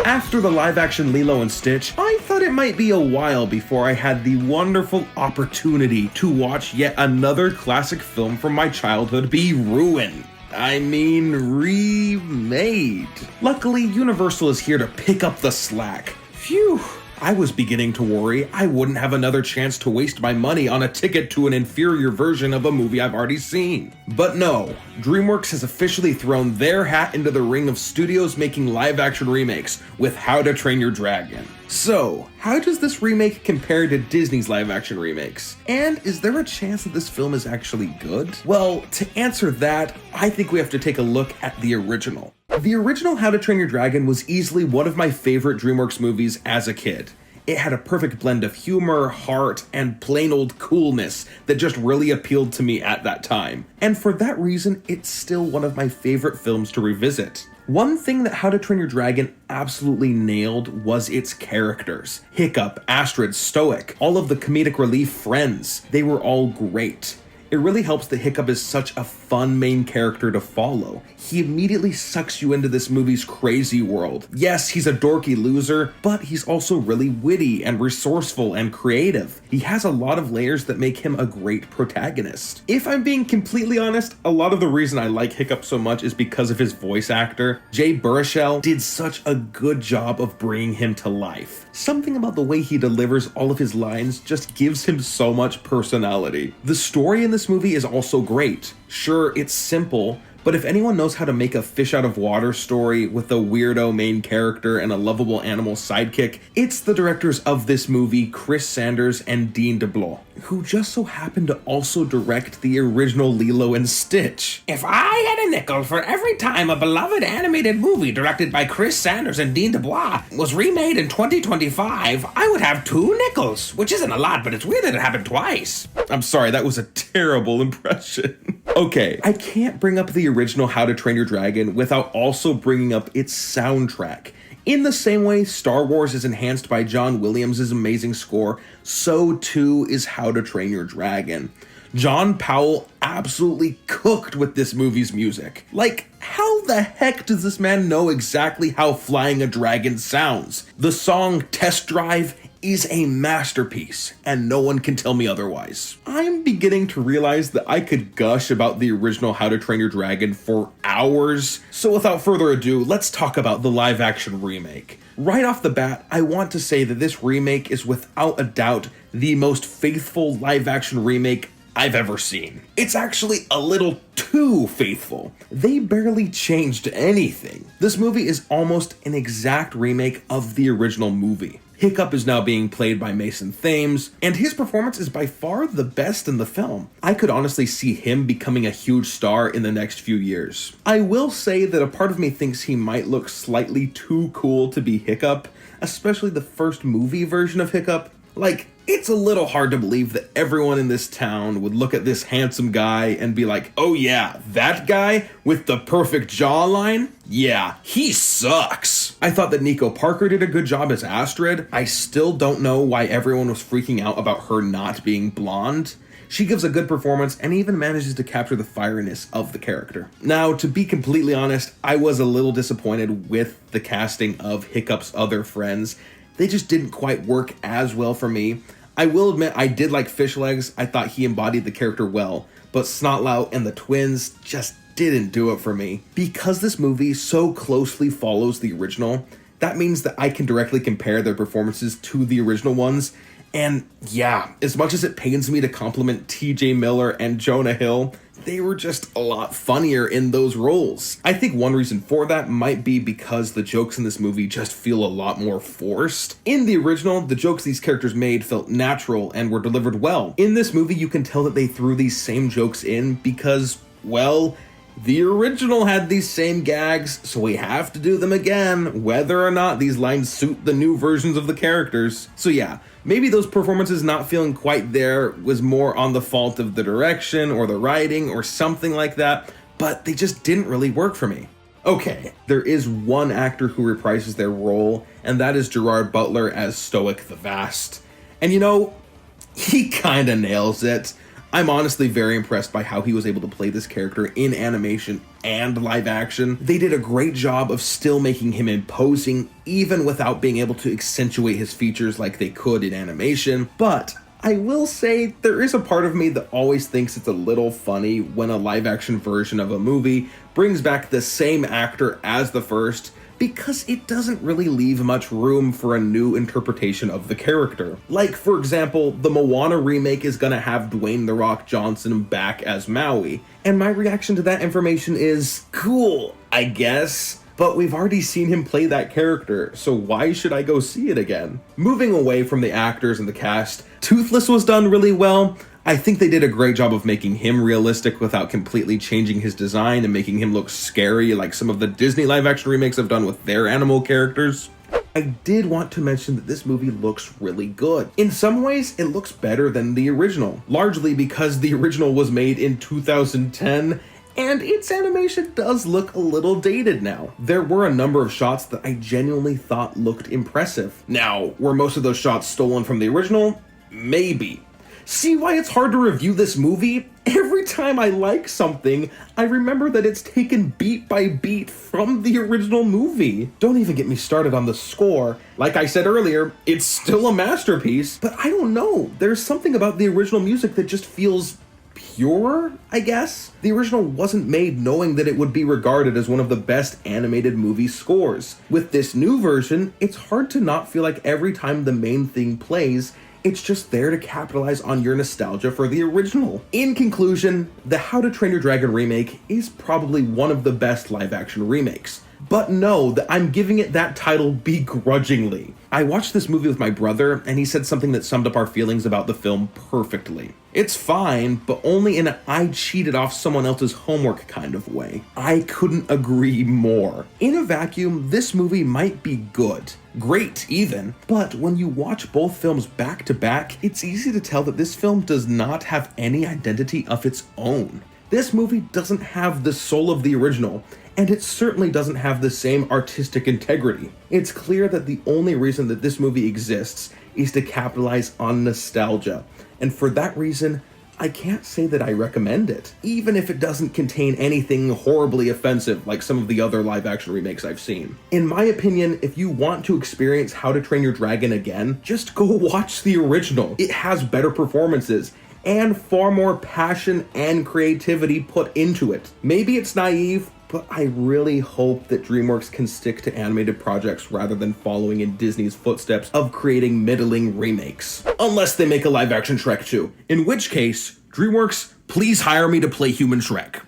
After the live-action Lilo and Stitch, I thought it might be a while before I had the wonderful opportunity to watch yet another classic film from my childhood be ruined. I mean, remade. Luckily, Universal is here to pick up the slack. Phew. I was beginning to worry I wouldn't have another chance to waste my money on a ticket to an inferior version of a movie I've already seen. But no, DreamWorks has officially thrown their hat into the ring of studios making live-action remakes with How to Train Your Dragon. So, how does this remake compare to Disney's live-action remakes? And is there a chance that this film is actually good? Well, to answer that, I think we have to take a look at the original. The original How to Train Your Dragon was easily one of my favorite DreamWorks movies as a kid. It had a perfect blend of humor, heart, and plain old coolness that just really appealed to me at that time. And for that reason, it's still one of my favorite films to revisit. One thing that How to Train Your Dragon absolutely nailed was its characters. Hiccup, Astrid, Stoic, all of the comedic relief friends, they were all great. It really helps that Hiccup is such a fun main character to follow. He immediately sucks you into this movie's crazy world. Yes, he's a dorky loser, but he's also really witty and resourceful and creative. He has a lot of layers that make him a great protagonist. If I'm being completely honest, a lot of the reason I like Hiccup so much is because of his voice actor. Jay Baruchel did such a good job of bringing him to life. Something about the way he delivers all of his lines just gives him so much personality. The story in this movie is also great. Sure, it's simple, but if anyone knows how to make a fish out of water story with a weirdo main character and a lovable animal sidekick, it's the directors of this movie, Chris Sanders and Dean DeBlois, who just so happened to also direct the original Lilo and Stitch. If I had a nickel for every time a beloved animated movie directed by Chris Sanders and Dean DeBlois was remade in 2025, I would have 2 nickels, which isn't a lot, but it's weird that it happened twice. I'm sorry, that was a terrible impression. Okay, I can't bring up the original How to Train Your Dragon without also bringing up its soundtrack. In the same way Star Wars is enhanced by John Williams' amazing score, so too is How to Train Your Dragon. John Powell absolutely cooked with this movie's music. Like, how the heck does this man know exactly how flying a dragon sounds? The song Test Drive is a masterpiece, and no one can tell me otherwise. I'm beginning to realize that I could gush about the original How to Train Your Dragon for hours, so without further ado, let's talk about the live-action remake. Right off the bat, I want to say that this remake is without a doubt the most faithful live-action remake I've ever seen. It's actually a little too faithful. They barely changed anything. This movie is almost an exact remake of the original movie. Hiccup is now being played by Mason Thames, and his performance is by far the best in the film. I could honestly see him becoming a huge star in the next few years. I will say that a part of me thinks he might look slightly too cool to be Hiccup, especially the first movie version of Hiccup. Like, it's a little hard to believe that everyone in this town would look at this handsome guy and be like, oh yeah, that guy with the perfect jawline? Yeah, he sucks. I thought that Nico Parker did a good job as Astrid. I still don't know why everyone was freaking out about her not being blonde. She gives a good performance and even manages to capture the fieriness of the character. Now, to be completely honest, I was a little disappointed with the casting of Hiccup's other friends. They just didn't quite work as well for me. I will admit I did like Fishlegs. I thought he embodied the character well, but Snotlout and the twins just didn't do it for me. Because this movie so closely follows the original, that means that I can directly compare their performances to the original ones. And yeah, as much as it pains me to compliment TJ Miller and Jonah Hill, they were just a lot funnier in those roles. I think one reason for that might be because the jokes in this movie just feel a lot more forced. In the original, the jokes these characters made felt natural and were delivered well. In this movie, you can tell that they threw these same jokes in because, well, the original had these same gags, so we have to do them again, whether or not these lines suit the new versions of the characters. So yeah, maybe those performances not feeling quite there was more on the fault of the direction or the writing or something like that, but they just didn't really work for me. Okay, there is one actor who reprises their role, and that is Gerard Butler as Stoic The Vast. And you know, he kinda nails it. I'm honestly very impressed by how he was able to play this character in animation and live action. They did a great job of still making him imposing, even without being able to accentuate his features like they could in animation, but I will say there is a part of me that always thinks it's a little funny when a live action version of a movie brings back the same actor as the first, because it doesn't really leave much room for a new interpretation of the character. Like, for example, the Moana remake is gonna have Dwayne "The Rock" Johnson back as Maui, and my reaction to that information is, cool, I guess. But we've already seen him play that character, so why should I go see it again? Moving away from the actors and the cast, Toothless was done really well. I think they did a great job of making him realistic without completely changing his design and making him look scary like some of the Disney live-action remakes have done with their animal characters. I did want to mention that this movie looks really good. In some ways, it looks better than the original, largely because the original was made in 2010, and its animation does look a little dated now. There were a number of shots that I genuinely thought looked impressive. Now, were most of those shots stolen from the original? Maybe. See why it's hard to review this movie? Every time I like something, I remember that it's taken beat by beat from the original movie. Don't even get me started on the score. Like I said earlier, it's still a masterpiece, but I don't know. There's something about the original music that just feels pure, I guess? The original wasn't made knowing that it would be regarded as one of the best animated movie scores. With this new version, it's hard to not feel like every time the main thing plays, it's just there to capitalize on your nostalgia for the original. In conclusion, the How to Train Your Dragon remake is probably one of the best live-action remakes. But know that I'm giving it that title begrudgingly. I watched this movie with my brother, and he said something that summed up our feelings about the film perfectly. It's fine, but only in a I cheated off someone else's homework kind of way. I couldn't agree more. In a vacuum, this movie might be good. Great, even. But when you watch both films back to back, it's easy to tell that this film does not have any identity of its own. This movie doesn't have the soul of the original, and it certainly doesn't have the same artistic integrity. It's clear that the only reason that this movie exists is to capitalize on nostalgia, and for that reason, I can't say that I recommend it, even if it doesn't contain anything horribly offensive like some of the other live-action remakes I've seen. In my opinion, if you want to experience How to Train Your Dragon again, just go watch the original. It has better performances, and far more passion and creativity put into it. Maybe it's naive, but I really hope that DreamWorks can stick to animated projects rather than following in Disney's footsteps of creating middling remakes. Unless they make a live-action Shrek 2, in which case, DreamWorks, please hire me to play Human Shrek.